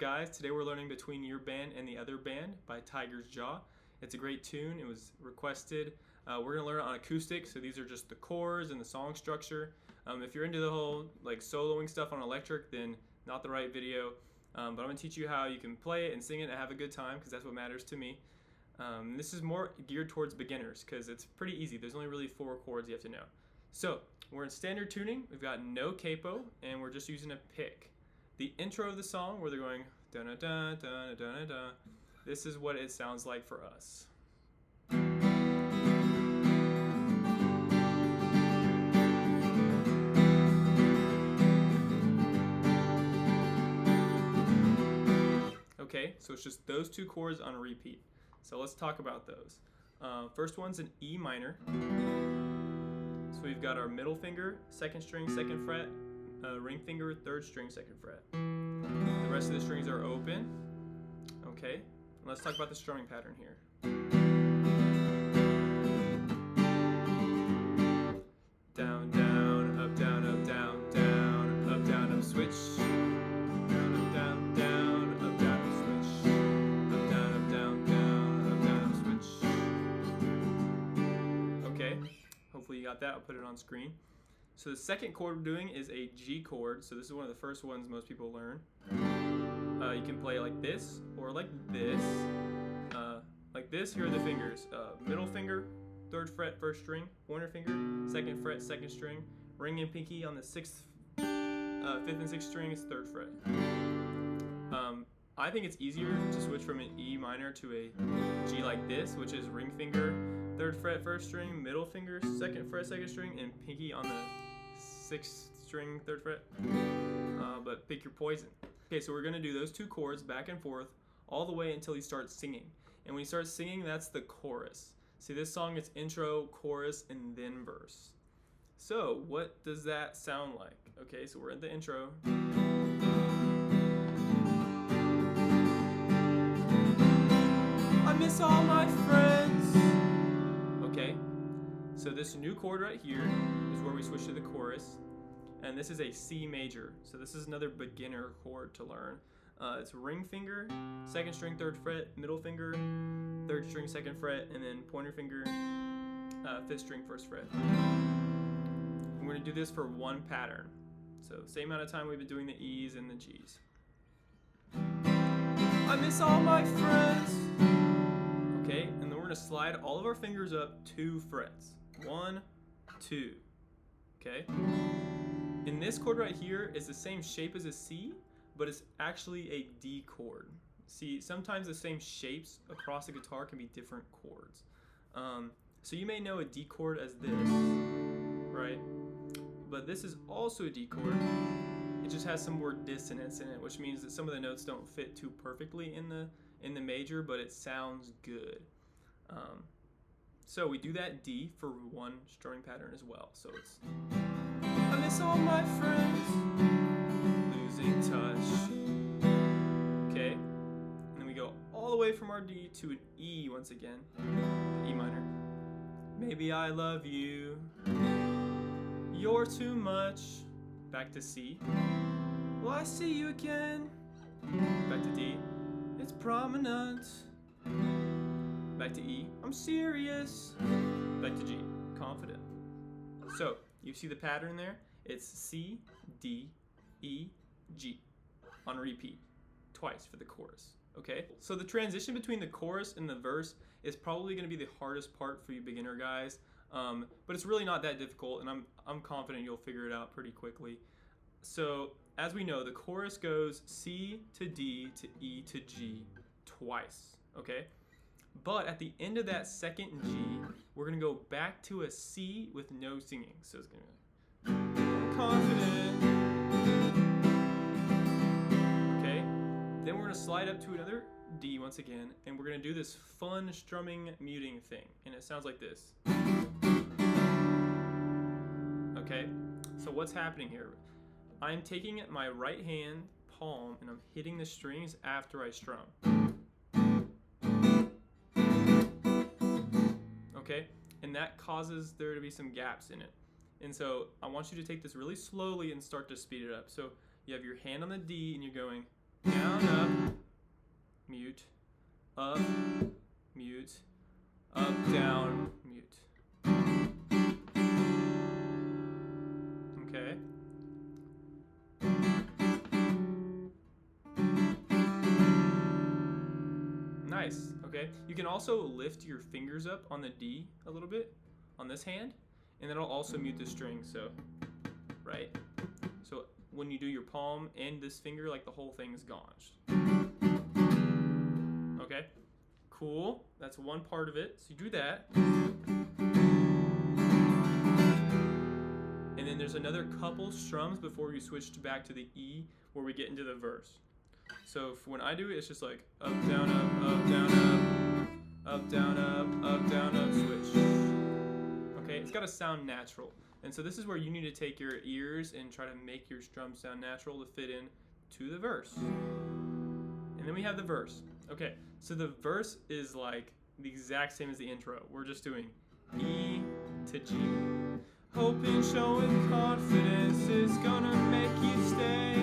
guys? Today we're learning Between Your Band and the Other Band by Tiger's Jaw. It's a great tune. It was requested. We're going to learn it on acoustic, so these are just the chords and the song structure. If you're into the whole like soloing stuff on electric, then not the right video. But I'm going to teach you how you can play it and sing it and have a good time, because that's what matters to me. This is more geared towards beginners because it's pretty easy. There's only really 4 chords you have to know. So we're in standard tuning. We've got no capo, and we're just using a pick. The intro of the song, where they're going da da da da da da, this is what it sounds like for us. Okay, so it's just those 2 chords on repeat. So let's talk about those. First one's an E minor. So we've got our middle finger, 2nd string, 2nd fret, ring finger, 3rd string, 2nd fret. The rest of the strings are open. Okay, let's talk about the strumming pattern here. Down, down, up, down, up, down, down, up, down, up, switch. Down, up, down, down, up, down, up, switch. Up, down, up, down, down, up, down, up, switch. Okay, hopefully you got that. I'll put it on screen. So the second chord we're doing is a G chord. So this is one of the first ones most people learn. You can play it like this or like this. Like this, here are the fingers. Middle finger, 3rd fret, 1st string. Pointer finger, 2nd fret, 2nd string. Ring and pinky on the 5th and 6th string is 3rd fret. I think it's easier to switch from an E minor to a G like this, which is ring finger, 3rd fret, 1st string, middle finger, 2nd fret, 2nd string, and pinky on the 6th string, 3rd fret. But pick your poison. Okay, so we're going to do those 2 chords back and forth all the way until you start singing. And when you start singing, that's the chorus. See, this song is intro, chorus, and then verse. So what does that sound like? Okay, so we're at the intro. I miss all my friends. Okay, so this new chord right here is where we switch to the chorus. And this is a C major, so this is another beginner chord to learn. It's ring finger, 2nd string, 3rd fret, middle finger, 3rd string, 2nd fret, and then pointer finger, 5th string, 1st fret. And we're going to do this for 1 pattern. So same amount of time we've been doing the E's and the G's. I miss all my friends. Okay, and then we're going to slide all of our fingers up 2 frets. 1, 2. Okay? And this chord right here is the same shape as a C, but it's actually a D chord. See, sometimes the same shapes across the guitar can be different chords. So you may know a D chord as this, right? But this is also a D chord. It just has some more dissonance in it, which means that some of the notes don't fit too perfectly in the major, but it sounds good. So we do that D for 1 strumming pattern as well. So it's I miss all my friends, losing touch. Okay, and then we go all the way from our D to an E once again, E minor. Maybe I love you, you're too much. Back to C. Will I see you again? Back to D. It's prominent. Back to E. I'm serious. Back to G. Confident. So you see the pattern there? It's C, D, E, G on repeat twice for the chorus. Okay? So the transition between the chorus and the verse is probably going to be the hardest part for you beginner guys. But it's really not that difficult, and I'm confident you'll figure it out pretty quickly. So as we know, the chorus goes C to D to E to G twice. Okay? But at the end of that 2nd G, we're going to go back to a C with no singing. So it's going to be confident. Okay, then we're going to slide up to another D once again, and we're going to do this fun strumming muting thing, and it sounds like this. Okay, so what's happening here? I'm taking my right hand palm and I'm hitting the strings after I strum. Okay, and that causes there to be some gaps in it. And so I want you to take this really slowly and start to speed it up. So you have your hand on the D and you're going down, up, mute, up, mute, up, down, mute. Okay. Nice. Okay. You can also lift your fingers up on the D a little bit on this hand, and that'll also mute the string. So, right. So when you do your palm and this finger, like the whole thing is gone. Okay. Cool. That's one part of it. So you do that. And then there's another couple strums before you switch back to the E where we get into the verse. So when I do it, it's just like up, down, up, down, up, down, up, down, up, switch. Okay, it's got to sound natural. And so this is where you need to take your ears and try to make your strum sound natural to fit in to the verse. And then we have the verse. Okay, so the verse is like the exact same as the intro. We're just doing E to G. Hoping, showing confidence is gonna make you stay.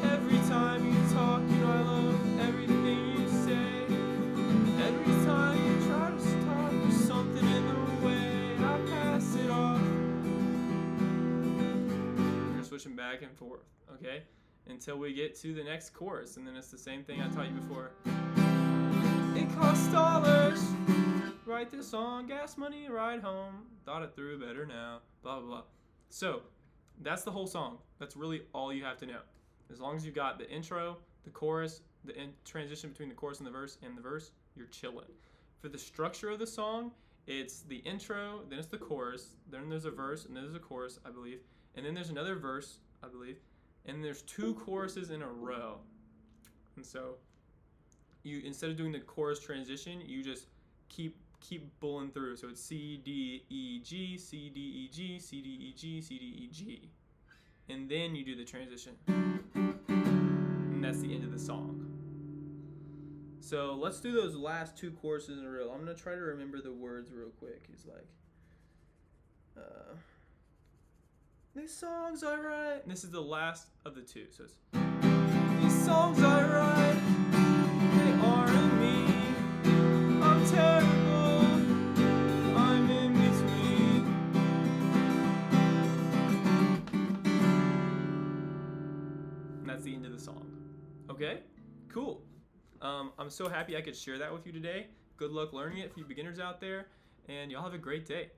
Every time you talk, you know I love everything you say. Every time you try to stop, there's something in the way. I pass it off. We're switching back and forth, okay? Until we get to the next chorus, and then it's the same thing I taught you before. It costs dollars. Write this song, gas money, ride home. Thought it through, better now. Blah, blah, blah. So, that's the whole song. That's really all you have to know. As long as you got the intro, the chorus, the transition between the chorus and the verse, you're chilling. For the structure of the song, it's the intro, then it's the chorus, then there's a verse, and then there's a chorus, I believe. And then there's another verse, I believe. And there's 2 choruses in a row. And so, you instead of doing the chorus transition, you just keep bulling through. So it's C, D, E, G, C, D, E, G, C, D, E, G, C, D, E, G. And then you do the transition. And that's the end of the song. So let's do those last 2 choruses in a row. I'm going to try to remember the words real quick. It's like, these songs I write. And this is the last of the 2. So it's, these songs I write, they aren't me. I'm terrible. I'm in between. And that's the end of the song. Okay? Cool. I'm so happy I could share that with you today. Good luck learning it for you beginners out there, and y'all have a great day.